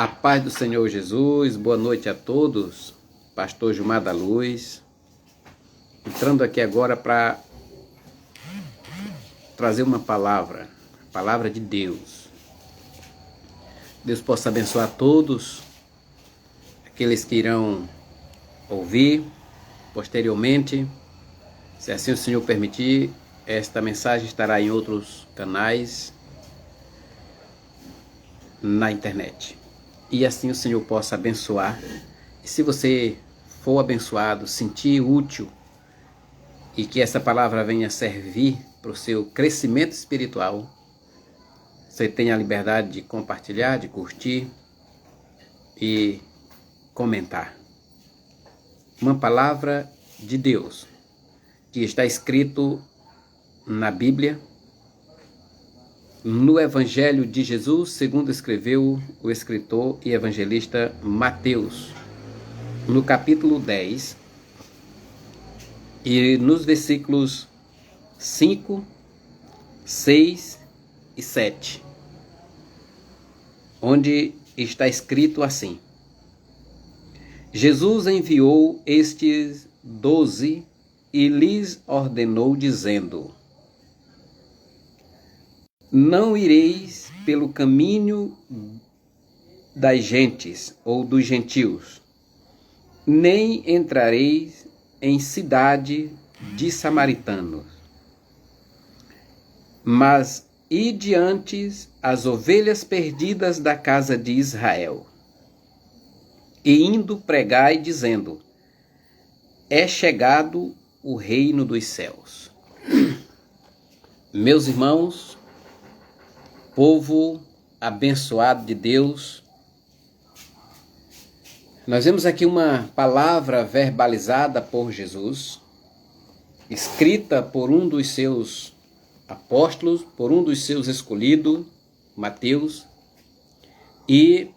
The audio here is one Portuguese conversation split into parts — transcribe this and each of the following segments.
A paz do Senhor Jesus, boa noite a todos. Pastor Gilmar da Luz, entrando aqui agora para trazer uma palavra, a palavra de Deus. Deus possa abençoar todos, aqueles que irão ouvir posteriormente. Se assim o Senhor permitir, esta mensagem estará em outros canais na internet. E assim o Senhor possa abençoar. E se você for abençoado, sentir útil e que essa palavra venha servir para o seu crescimento espiritual, você tenha a liberdade de compartilhar, de curtir e comentar. Uma palavra de Deus que está escrito na Bíblia, no Evangelho de Jesus, segundo escreveu o escritor e evangelista Mateus, no capítulo 10, e nos versículos 5, 6 e 7, onde está escrito assim: Jesus enviou estes 12 e lhes ordenou, dizendo: não ireis pelo caminho das gentes ou dos gentios, nem entrareis em cidade de samaritanos, mas ide antes as ovelhas perdidas da casa de Israel. E indo pregai, dizendo: é chegado o reino dos céus. Meus irmãos, povo abençoado de Deus, nós vemos aqui uma palavra verbalizada por Jesus, escrita por um dos seus apóstolos, por um dos seus escolhidos, Mateus, e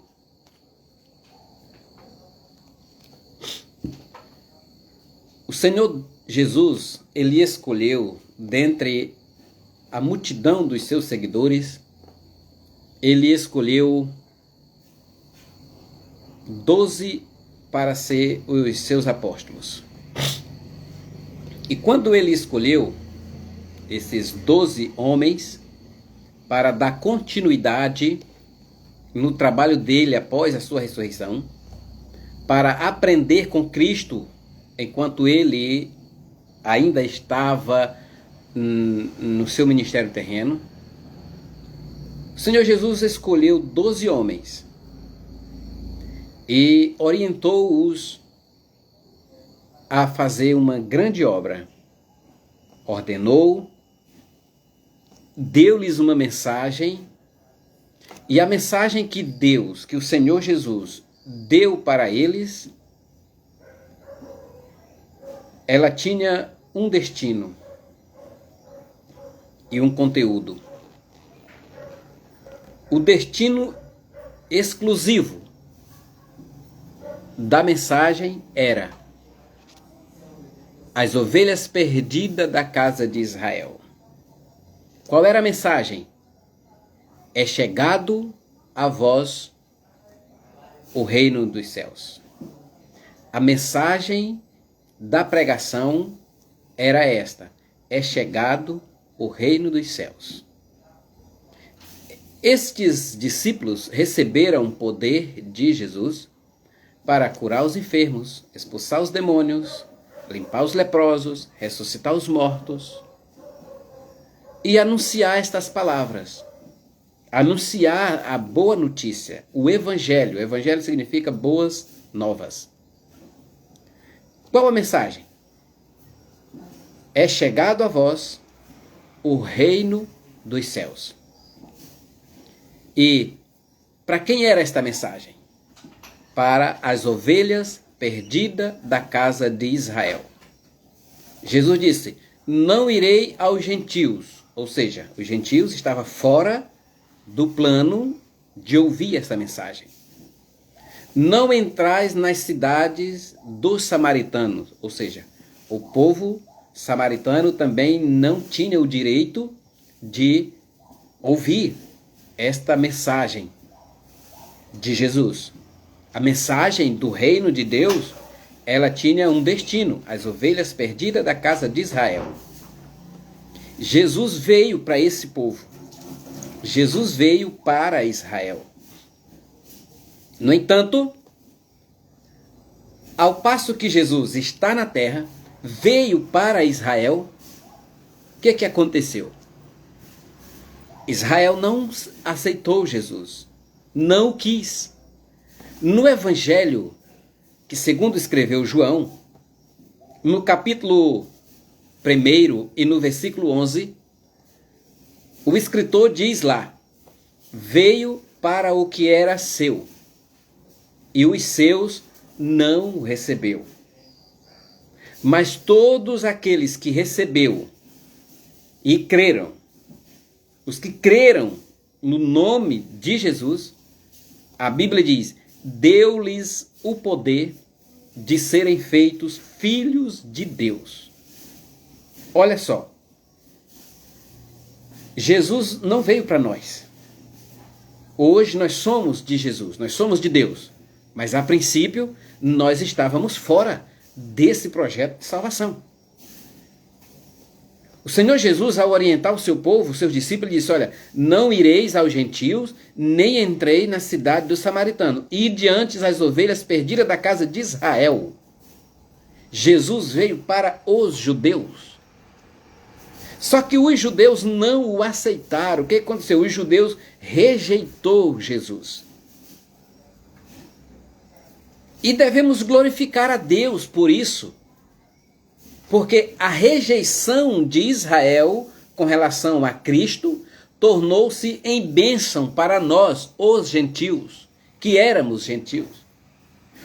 o Senhor Jesus, ele escolheu dentre a multidão dos seus seguidores, ele escolheu 12 para ser os seus apóstolos. E quando ele escolheu esses 12 homens para dar continuidade no trabalho dele após a sua ressurreição, para aprender com Cristo enquanto ele ainda estava no seu ministério terreno, o Senhor Jesus escolheu 12 homens e orientou-os a fazer uma grande obra. Ordenou, deu-lhes uma mensagem, e a mensagem que Deus, que o Senhor Jesus deu para eles, ela tinha um destino e um conteúdo. O destino exclusivo da mensagem era as ovelhas perdidas da casa de Israel. Qual era a mensagem? É chegado a vós o reino dos céus. A mensagem da pregação era esta: é chegado o reino dos céus. Estes discípulos receberam o poder de Jesus para curar os enfermos, expulsar os demônios, limpar os leprosos, ressuscitar os mortos e anunciar estas palavras. Anunciar a boa notícia, o Evangelho. O Evangelho significa boas novas. Qual a mensagem? É chegado a vós o reino dos céus. E para quem era esta mensagem? Para as ovelhas perdidas da casa de Israel. Jesus disse: não irei aos gentios. Ou seja, os gentios estavam fora do plano de ouvir esta mensagem. Não entrais nas cidades dos samaritanos. Ou seja, o povo samaritano também não tinha o direito de ouvir esta mensagem de Jesus. A mensagem do reino de Deus, ela tinha um destino, as ovelhas perdidas da casa de Israel. Jesus veio para esse povo. Jesus veio para Israel. No entanto, ao passo que Jesus está na terra, veio para Israel, o que aconteceu? Israel não aceitou Jesus, não quis. No Evangelho, que segundo escreveu João, no capítulo 1 e no versículo 11, o escritor diz lá: veio para o que era seu, e os seus não o recebeu. Mas todos aqueles que recebeu e creram, os que creram no nome de Jesus, a Bíblia diz, deu-lhes o poder de serem feitos filhos de Deus. Olha só, Jesus não veio para nós. Hoje nós somos de Jesus, nós somos de Deus. Mas a princípio nós estávamos fora desse projeto de salvação. O Senhor Jesus, ao orientar o seu povo, os seus discípulos, disse: olha, não ireis aos gentios, nem entrei na cidade do samaritano. E diante as ovelhas perdidas da casa de Israel. Jesus veio para os judeus. Só que os judeus não o aceitaram. O que aconteceu? Os judeus rejeitou Jesus. E devemos glorificar a Deus por isso. Porque a rejeição de Israel com relação a Cristo tornou-se em bênção para nós, os gentios, que éramos gentios.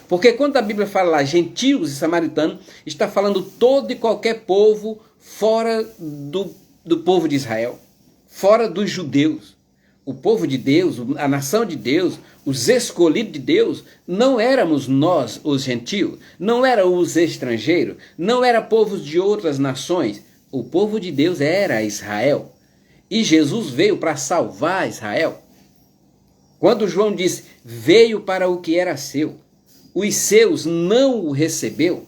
Porque quando a Bíblia fala lá gentios e samaritanos, está falando todo e qualquer povo fora do povo de Israel, fora dos judeus. O povo de Deus, a nação de Deus, os escolhidos de Deus, não éramos nós, os gentios, não eram os estrangeiros, não eram povos de outras nações. O povo de Deus era Israel. E Jesus veio para salvar Israel. Quando João disse, veio para o que era seu, os seus não o recebeu,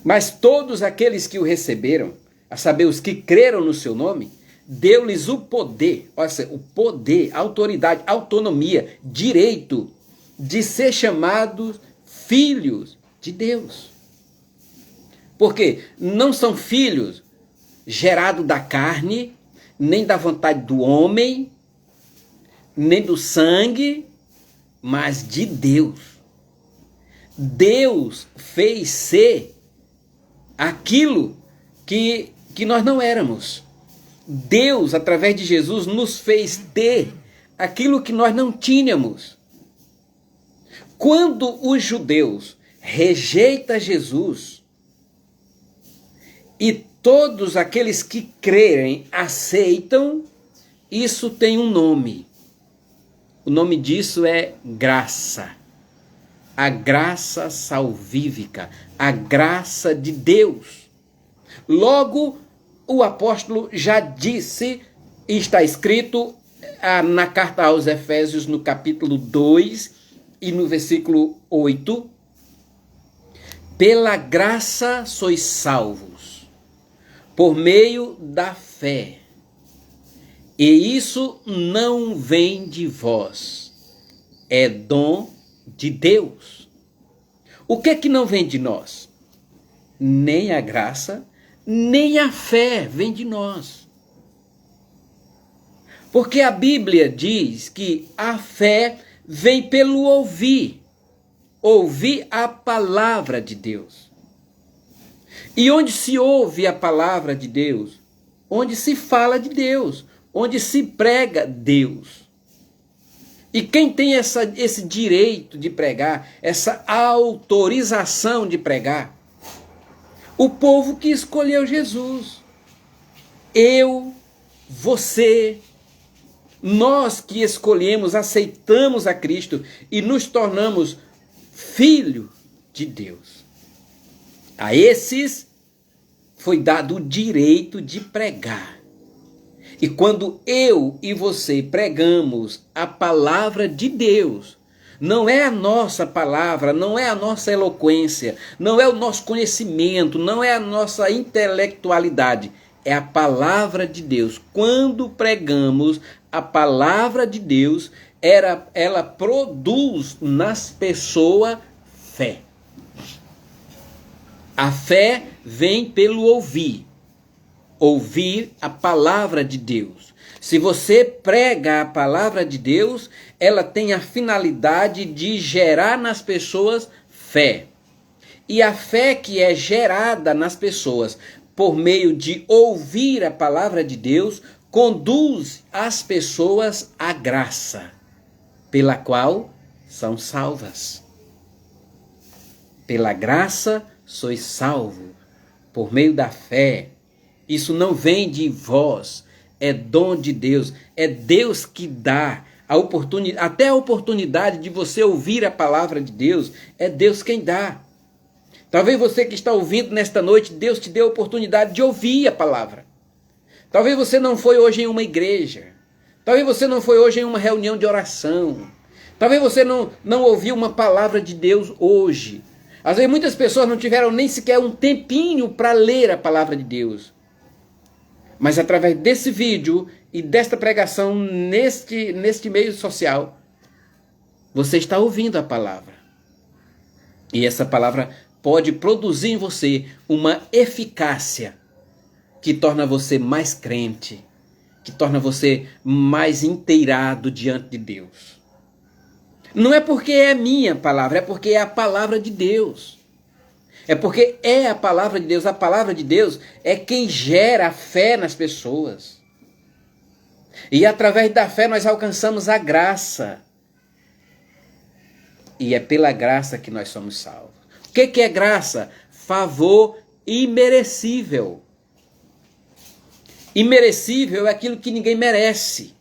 mas todos aqueles que o receberam, a saber, os que creram no seu nome, deu-lhes o poder, olha, o poder, autoridade, autonomia, direito de ser chamados filhos de Deus. Porque não são filhos gerados da carne, nem da vontade do homem, nem do sangue, mas de Deus. Deus fez ser aquilo que nós não éramos. Deus, através de Jesus, nos fez ter aquilo que nós não tínhamos. Quando os judeus rejeitam Jesus e todos aqueles que crerem aceitam, isso tem um nome. O nome disso é graça. A graça salvífica, a graça de Deus. Logo, o apóstolo já disse, e está escrito na carta aos Efésios, no capítulo 2 e no versículo 8, pela graça sois salvos, por meio da fé. E isso não vem de vós, é dom de Deus. O que não vem de nós? Nem a graça, nem a fé vem de nós. Porque a Bíblia diz que a fé vem pelo ouvir a palavra de Deus. E onde se ouve a palavra de Deus? Onde se fala de Deus, onde se prega Deus. E quem tem esse direito de pregar, essa autorização de pregar? O povo que escolheu Jesus. Eu, você, nós que escolhemos, aceitamos a Cristo e nos tornamos filho de Deus. A esses foi dado o direito de pregar. E quando eu e você pregamos a palavra de Deus, não é a nossa palavra, não é a nossa eloquência, não é o nosso conhecimento, não é a nossa intelectualidade, é a palavra de Deus. Quando pregamos a palavra de Deus, ela produz nas pessoas fé. A fé vem pelo ouvir. Ouvir a palavra de Deus. Se você prega a palavra de Deus, ela tem a finalidade de gerar nas pessoas fé. E a fé que é gerada nas pessoas por meio de ouvir a palavra de Deus, conduz as pessoas à graça, pela qual são salvas. Pela graça sois salvos, por meio da fé. Isso não vem de vós, é dom de Deus. É Deus que dá a oportunidade, até a oportunidade de você ouvir a palavra de Deus, é Deus quem dá. Talvez você que está ouvindo nesta noite, Deus te deu a oportunidade de ouvir a palavra. Talvez você não foi hoje em uma igreja. Talvez você não foi hoje em uma reunião de oração. Talvez você não ouviu uma palavra de Deus hoje. Às vezes muitas pessoas não tiveram nem sequer um tempinho para ler a palavra de Deus. Mas através desse vídeo e desta pregação neste meio social, você está ouvindo a palavra. E essa palavra pode produzir em você uma eficácia que torna você mais crente, que torna você mais inteirado diante de Deus. Não é porque é minha palavra, é porque é a palavra de Deus. É porque é a palavra de Deus. A palavra de Deus é quem gera a fé nas pessoas. E através da fé nós alcançamos a graça. E é pela graça que nós somos salvos. O que é graça? Favor imerecível. Imerecível é aquilo que ninguém merece.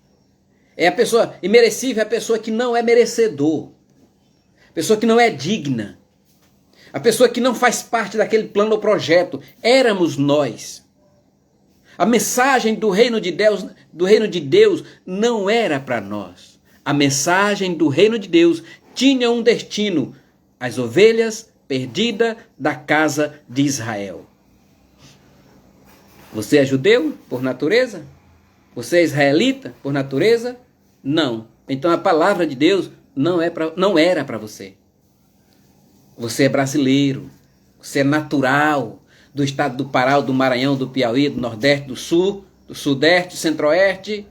Imerecível é a pessoa que não é merecedor. A pessoa que não é digna. A pessoa que não faz parte daquele plano ou projeto. Éramos nós. A mensagem do reino de Deus não era para nós. A mensagem do reino de Deus tinha um destino: as ovelhas perdidas da casa de Israel. Você é judeu por natureza? Você é israelita por natureza? Não. Então a palavra de Deus não era para você. Você é brasileiro, você é natural do estado do Pará, do Maranhão, do Piauí, do Nordeste, do Sul, do Sudeste, Centro-Oeste.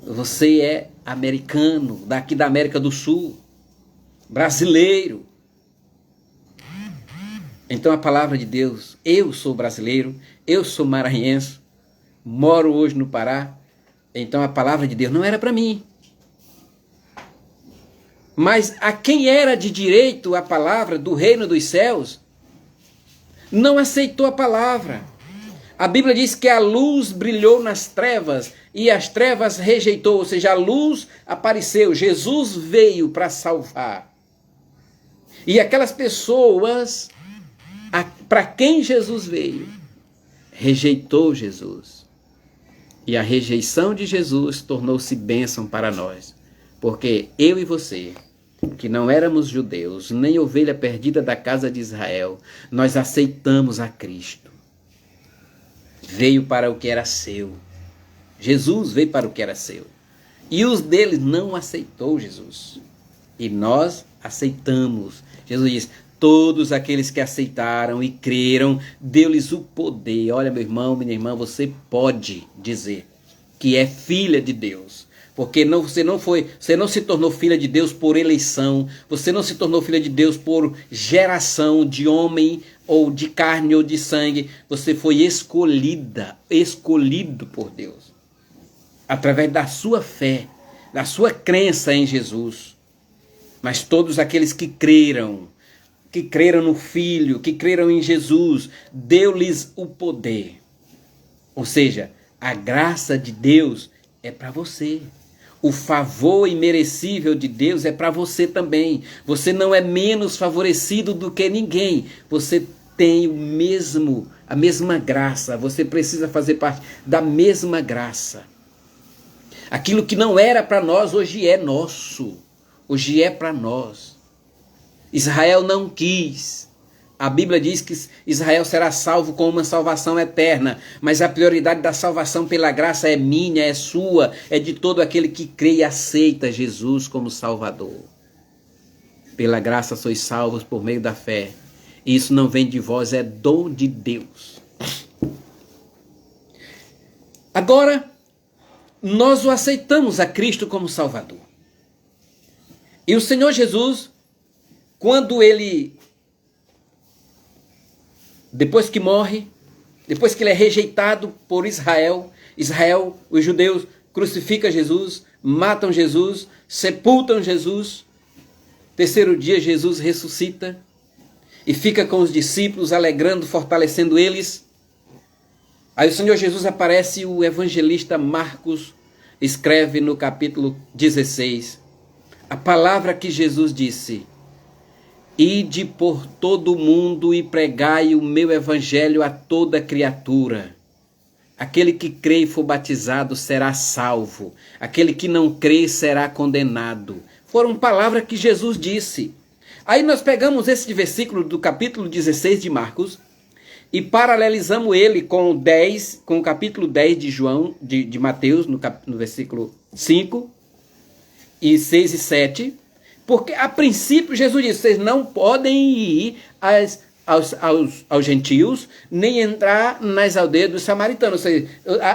Você é americano, daqui da América do Sul, brasileiro. Então a palavra de Deus, eu sou brasileiro, eu sou maranhense, moro hoje no Pará. Então a palavra de Deus não era para mim. Mas a quem era de direito a palavra do reino dos céus, não aceitou a palavra. A Bíblia diz que a luz brilhou nas trevas e as trevas rejeitou, ou seja, a luz apareceu, Jesus veio para salvar. E aquelas pessoas para quem Jesus veio, rejeitou Jesus. E a rejeição de Jesus tornou-se bênção para nós. Porque eu e você, que não éramos judeus, nem ovelha perdida da casa de Israel, nós aceitamos a Cristo. Veio para o que era seu. Jesus veio para o que era seu. E os deles não aceitou Jesus. E nós aceitamos. Jesus diz: todos aqueles que aceitaram e creram, deu-lhes o poder. Olha, meu irmão, minha irmã, você pode dizer que é filha de Deus. Porque você não se tornou filha de Deus por eleição, você não se tornou filha de Deus por geração de homem, ou de carne, ou de sangue. Você foi escolhido por Deus. Através da sua fé, da sua crença em Jesus. Mas todos aqueles que creram no Filho, que creram em Jesus, deu-lhes o poder. Ou seja, a graça de Deus é para você. O favor imerecível de Deus é para você também. Você não é menos favorecido do que ninguém. Você tem a mesma graça. Você precisa fazer parte da mesma graça. Aquilo que não era para nós, hoje é nosso. Hoje é para nós. Israel não quis. A Bíblia diz que Israel será salvo com uma salvação eterna. Mas a prioridade da salvação pela graça é minha, é sua, é de todo aquele que crê e aceita Jesus como Salvador. Pela graça sois salvos por meio da fé. Isso não vem de vós, é dom de Deus. Agora, nós o aceitamos a Cristo como Salvador. E o Senhor Jesus, quando ele, depois que morre, depois que ele é rejeitado por Israel, os judeus crucificam Jesus, matam Jesus, sepultam Jesus. Terceiro dia Jesus ressuscita e fica com os discípulos, alegrando, fortalecendo eles. Aí o Senhor Jesus aparece, o evangelista Marcos escreve no capítulo 16, a palavra que Jesus disse: ide por todo o mundo e pregai o meu evangelho a toda criatura. Aquele que crê e for batizado será salvo. Aquele que não crê será condenado. Foram palavras que Jesus disse. Aí nós pegamos esse versículo do capítulo 16 de Marcos e paralelizamos ele com o capítulo 10 de Mateus, no versículo 5 e 6 e 7. Porque a princípio Jesus disse: vocês não podem ir aos gentios, nem entrar nas aldeias dos samaritanos. Ou seja,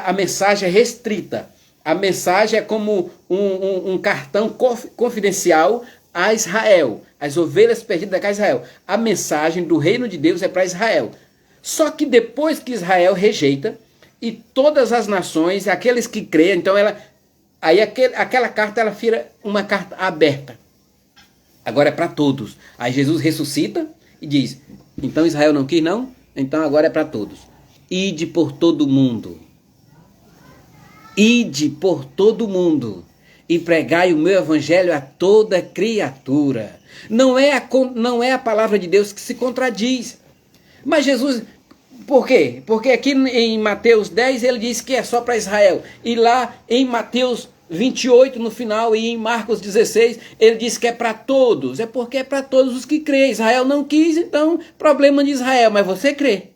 a mensagem é restrita. A mensagem é como um cartão confidencial a Israel, as ovelhas perdidas da casa de Israel. A mensagem do reino de Deus é para Israel. Só que depois que Israel rejeita, e todas as nações, aqueles que creem, então aquela carta ela vira uma carta aberta. Agora é para todos. Aí Jesus ressuscita e diz: então Israel não quis, não? Então agora é para todos. Ide por todo o mundo. Ide por todo o mundo e pregai o meu evangelho a toda criatura. Não é a palavra de Deus que se contradiz. Mas Jesus, por quê? Porque aqui em Mateus 10 ele diz que é só para Israel. E lá em Mateus 28 no final e em Marcos 16 ele diz que é para todos. É porque é para todos os que creem. Israel não quis, então problema de Israel. Mas você crê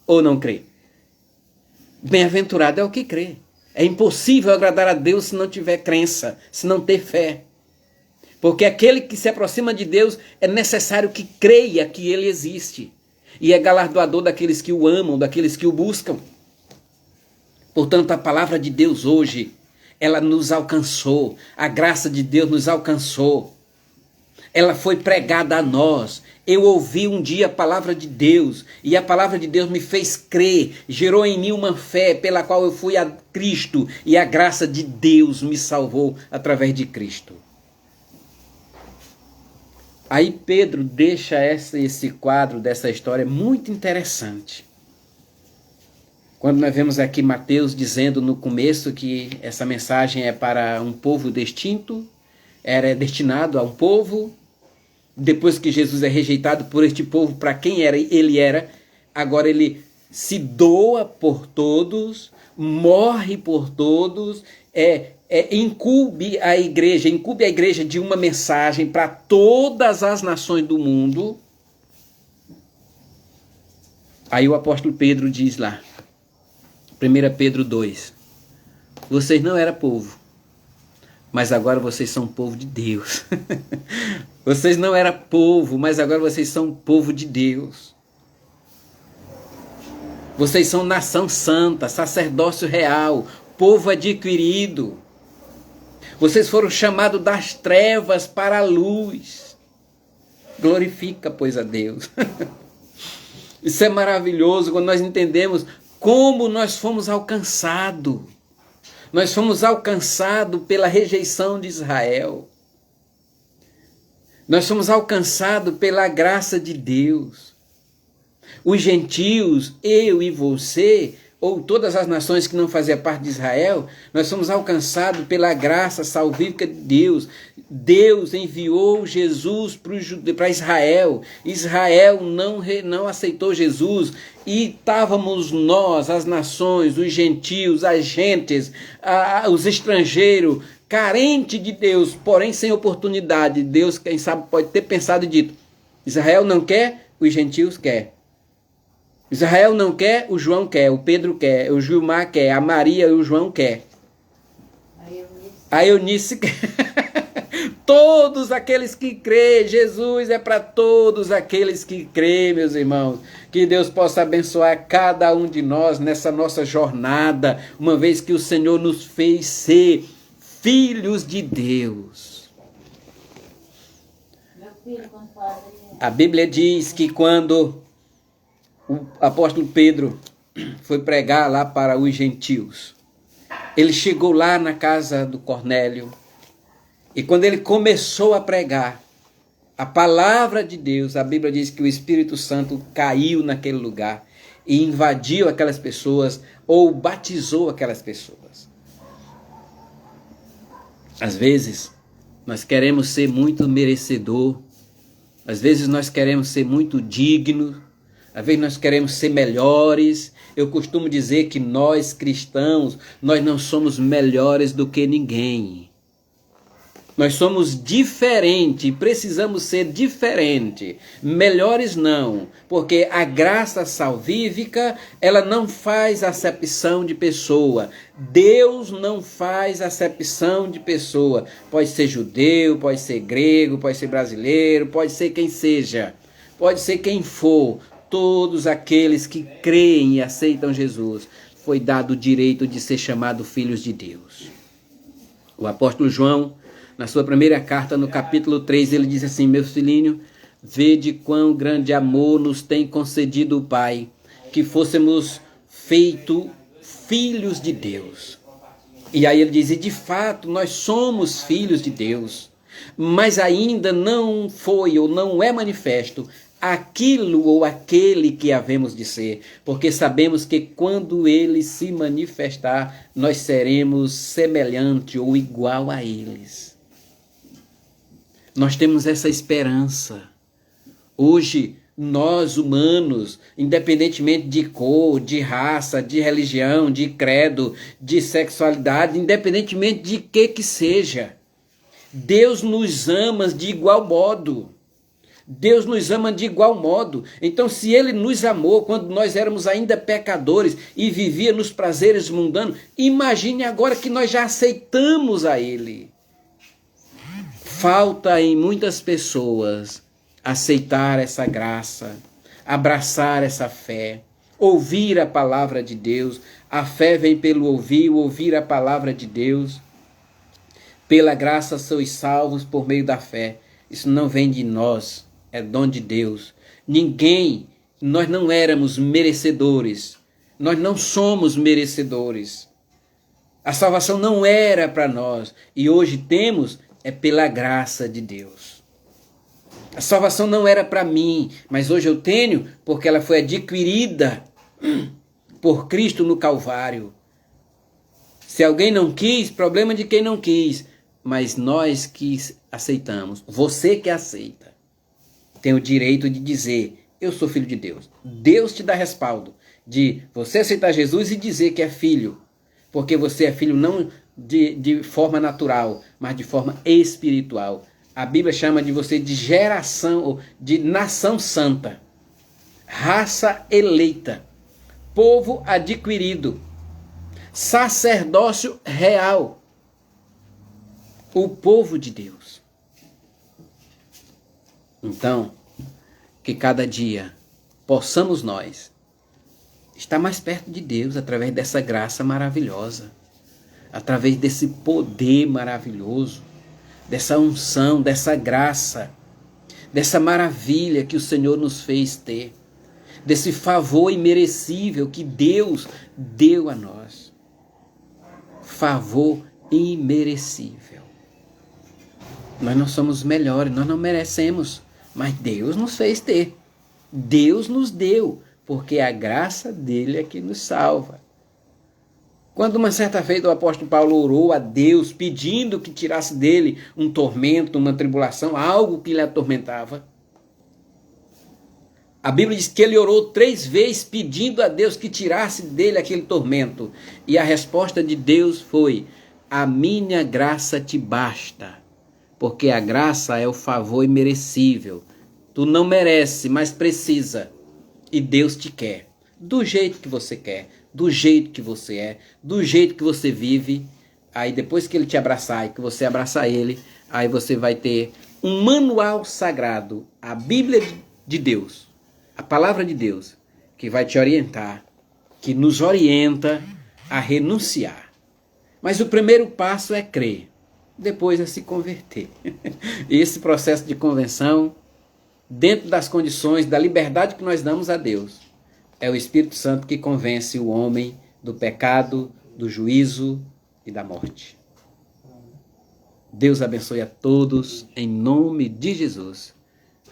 ou não crê? Bem-aventurado é o que crê. É impossível agradar a Deus se não tiver crença, se não ter fé. Porque aquele que se aproxima de Deus é necessário que creia que Ele existe. E é galardoador daqueles que o amam, daqueles que o buscam. Portanto, a palavra de Deus hoje, ela nos alcançou. A graça de Deus nos alcançou. Ela foi pregada a nós. Eu ouvi um dia a palavra de Deus e a palavra de Deus me fez crer, gerou em mim uma fé pela qual eu fui a Cristo e a graça de Deus me salvou através de Cristo. Aí Pedro deixa esse quadro dessa história muito interessante. Quando nós vemos aqui Mateus dizendo no começo que essa mensagem é para um povo distinto, era destinado a um povo. Depois que Jesus é rejeitado por este povo, para quem ele era, agora ele se doa por todos, morre por todos, incube a igreja de uma mensagem para todas as nações do mundo. Aí o apóstolo Pedro diz lá, 1 Pedro 2, vocês não eram povo, mas agora vocês são povo de Deus. Vocês não eram povo, mas agora vocês são povo de Deus. Vocês são nação santa, sacerdócio real, povo adquirido. Vocês foram chamados das trevas para a luz. Glorifica, pois, a Deus. Isso é maravilhoso quando nós entendemos como nós fomos alcançados. Nós fomos alcançados pela rejeição de Israel. Nós fomos alcançados pela graça de Deus. Os gentios, eu e você, ou todas as nações que não faziam parte de Israel, nós somos alcançados pela graça salvífica de Deus. Deus enviou Jesus para Israel. Israel não aceitou Jesus. E estávamos nós, as nações, os gentios, as gentes, os estrangeiros, carentes de Deus, porém sem oportunidade. Deus, quem sabe, pode ter pensado e dito: Israel não quer, os gentios quer. Israel não quer, o João quer, o Pedro quer, o Gilmar quer, a Maria e o João quer. A Eunice quer. Todos aqueles que crêem, Jesus é para todos aqueles que crêem, meus irmãos. Que Deus possa abençoar cada um de nós nessa nossa jornada, uma vez que o Senhor nos fez ser filhos de Deus. A Bíblia diz que quando o apóstolo Pedro foi pregar lá para os gentios, ele chegou lá na casa do Cornélio, e quando ele começou a pregar a palavra de Deus, a Bíblia diz que o Espírito Santo caiu naquele lugar e invadiu aquelas pessoas, ou batizou aquelas pessoas. Às vezes nós queremos ser muito merecedor, às vezes nós queremos ser muito dignos, às vezes nós queremos ser melhores. Eu costumo dizer que nós cristãos, nós não somos melhores do que ninguém. Nós somos diferentes, precisamos ser diferentes. Melhores não, porque a graça salvífica, ela não faz acepção de pessoa. Deus não faz acepção de pessoa. Pode ser judeu, pode ser grego, pode ser brasileiro, pode ser quem seja, pode ser quem for. Todos aqueles que creem e aceitam Jesus, foi dado o direito de ser chamado filhos de Deus. O apóstolo João, na sua primeira carta, no capítulo 3, ele diz assim: meu filhinho, vede quão grande amor nos tem concedido o Pai, que fôssemos feitos filhos de Deus. E aí ele diz: e de fato nós somos filhos de Deus, mas ainda não foi ou não é manifesto aquilo ou aquele que havemos de ser, porque sabemos que quando ele se manifestar, nós seremos semelhante ou igual a eles. Nós temos essa esperança. Hoje, nós humanos, independentemente de cor, de raça, de religião, de credo, de sexualidade, independentemente de que seja, Deus nos ama de igual modo. Deus nos ama de igual modo. Então, se Ele nos amou quando nós éramos ainda pecadores e vivíamos nos prazeres mundanos, imagine agora que nós já aceitamos a Ele. Falta em muitas pessoas aceitar essa graça, abraçar essa fé, ouvir a palavra de Deus. A fé vem pelo ouvir a palavra de Deus. Pela graça sois salvos por meio da fé. Isso não vem de nós. É dom de Deus. Nós não éramos merecedores. Nós não somos merecedores. A salvação não era para nós. E hoje temos, é pela graça de Deus. A salvação não era para mim, mas hoje eu tenho porque ela foi adquirida por Cristo no Calvário. Se alguém não quis, problema de quem não quis. Mas nós que aceitamos, você que aceita, tem o direito de dizer: eu sou filho de Deus. Deus te dá respaldo de você aceitar Jesus e dizer que é filho. Porque você é filho não de forma natural, mas de forma espiritual. A Bíblia chama de você de geração, de nação santa, raça eleita, povo adquirido, sacerdócio real, o povo de Deus. Então, que cada dia possamos nós estar mais perto de Deus através dessa graça maravilhosa, através desse poder maravilhoso, dessa unção, dessa graça, dessa maravilha que o Senhor nos fez ter, desse favor imerecível que Deus deu a nós. Favor imerecível. Nós não somos melhores, nós não merecemos, mas Deus nos fez ter. Deus nos deu, porque a graça dele é que nos salva. Quando uma certa feita o apóstolo Paulo orou a Deus pedindo que tirasse dele um tormento, uma tribulação, algo que lhe atormentava, a Bíblia diz que ele orou 3 vezes pedindo a Deus que tirasse dele aquele tormento. E a resposta de Deus foi: a minha graça te basta, porque a graça é o favor imerecível. Tu não merece, mas precisa. E Deus te quer, do jeito que você quer, do jeito que você é, do jeito que você vive. Aí depois que ele te abraçar e que você abraçar ele, aí você vai ter um manual sagrado, a Bíblia de Deus, a palavra de Deus, que vai te orientar, que nos orienta a renunciar. Mas o primeiro passo é crer, depois é se converter. E esse processo de conversão, dentro das condições da liberdade que nós damos a Deus, é o Espírito Santo que convence o homem do pecado, do juízo e da morte. Deus abençoe a todos, em nome de Jesus.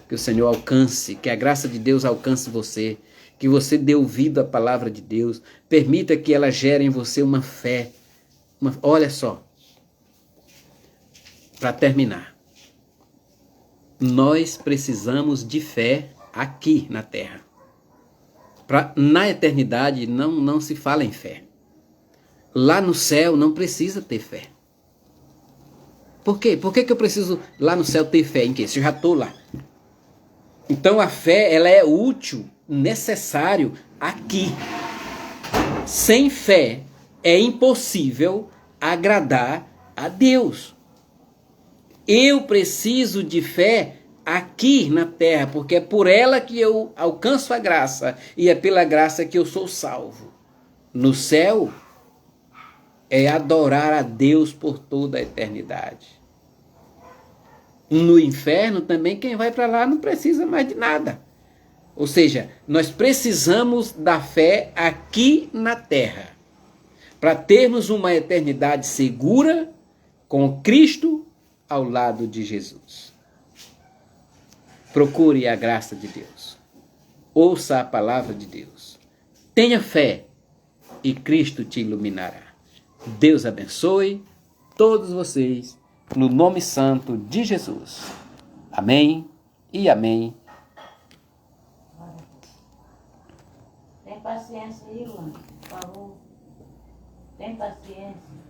Que o Senhor alcance, que a graça de Deus alcance você, que você dê ouvido à palavra de Deus, permita que ela gere em você uma fé. Olha só, para terminar, nós precisamos de fé aqui na terra. Na eternidade não se fala em fé. Lá no céu não precisa ter fé. Por quê? Por que eu preciso lá no céu ter fé em quê? Se eu já estou lá. Então a fé, ela é útil, necessário aqui. Sem fé é impossível agradar a Deus. Eu preciso de fé aqui na terra, porque é por ela que eu alcanço a graça e é pela graça que eu sou salvo. No céu é adorar a Deus por toda a eternidade. No inferno também, quem vai para lá não precisa mais de nada. Ou seja, nós precisamos da fé aqui na terra, para termos uma eternidade segura com Cristo ao lado de Jesus. Procure a graça de Deus. Ouça a palavra de Deus. Tenha fé e Cristo te iluminará. Deus abençoe todos vocês, no nome santo de Jesus. Amém e amém. Tem paciência aí, Luana, por favor. Tem paciência.